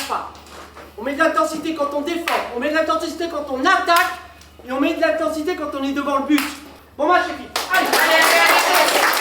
lâche pas. On met de l'intensité quand on défend, on met de l'intensité quand on attaque, et on met de l'intensité quand on est devant le but. Bon match les filles. Allez, allez, allez, allez, allez.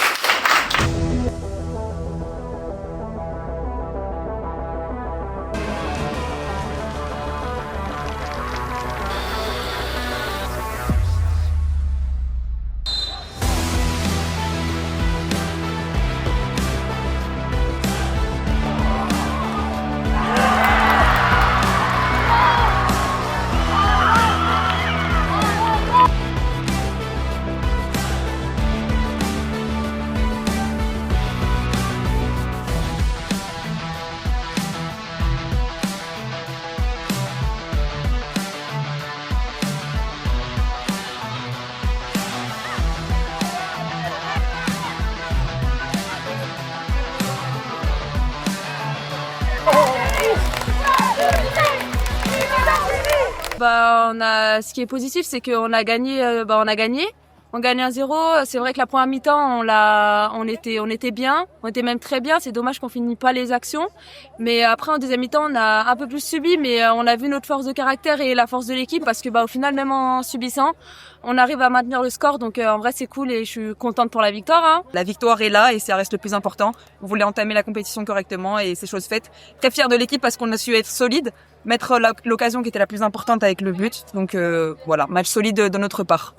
Ce qui est positif, c'est qu'on a gagné. On gagne 1-0. C'est vrai que la première mi-temps, on était bien, on était même très bien. C'est dommage qu'on finisse pas les actions. Mais après, en deuxième mi-temps, on a un peu plus subi, mais on a vu notre force de caractère et la force de l'équipe parce que au final, même en subissant, on arrive à maintenir le score. Donc en vrai, c'est cool et je suis contente pour la victoire. Hein. La victoire est là et ça reste le plus important. On voulait entamer la compétition correctement et c'est chose faite. Très fière de l'équipe parce qu'on a su être solide, mettre l'occasion qui était la plus importante avec le but. Donc voilà, match solide de notre part.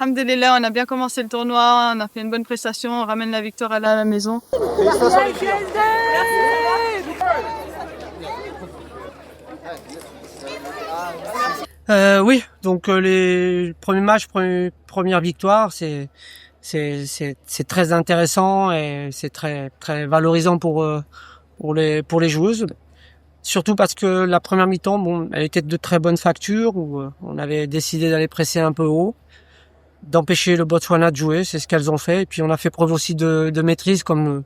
Alhamdulillah, on a bien commencé le tournoi, on a fait une bonne prestation, on ramène la victoire à la maison. Félicitations les filles. Oui, donc les premiers matchs, première victoire, c'est très intéressant et c'est très très valorisant pour les joueuses. Surtout parce que la première mi-temps, elle était de très bonne facture où on avait décidé d'aller presser un peu haut, d'empêcher le Botswana de jouer, c'est ce qu'elles ont fait. Et puis on a fait preuve aussi de maîtrise comme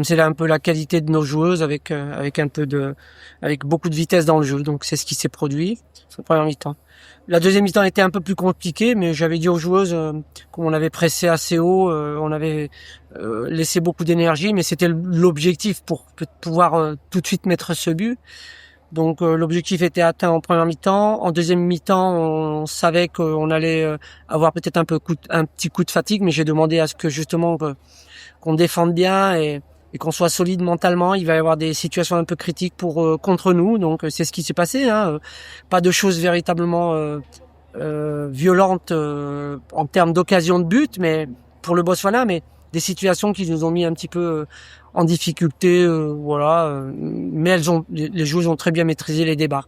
c'est un peu la qualité de nos joueuses avec beaucoup de vitesse dans le jeu. Donc c'est ce qui s'est produit sur la première mi-temps. La deuxième mi-temps était un peu plus compliquée, mais j'avais dit aux joueuses, comme on avait pressé assez haut, on avait laissé beaucoup d'énergie, mais c'était l'objectif pour pouvoir tout de suite mettre ce but. Donc l'objectif était atteint en première mi-temps. En deuxième mi-temps, on savait qu'on allait avoir peut-être un petit coup de fatigue, mais j'ai demandé à ce que justement qu'on défende bien et qu'on soit solide mentalement. Il va y avoir des situations un peu critiques contre nous, donc c'est ce qui s'est passé. Hein. Pas de choses véritablement violentes en termes d'occasion de but, mais pour le Botswana, mais des situations qui nous ont mis un petit peu en difficulté, voilà. Mais les joueuses ont très bien maîtrisé les débats.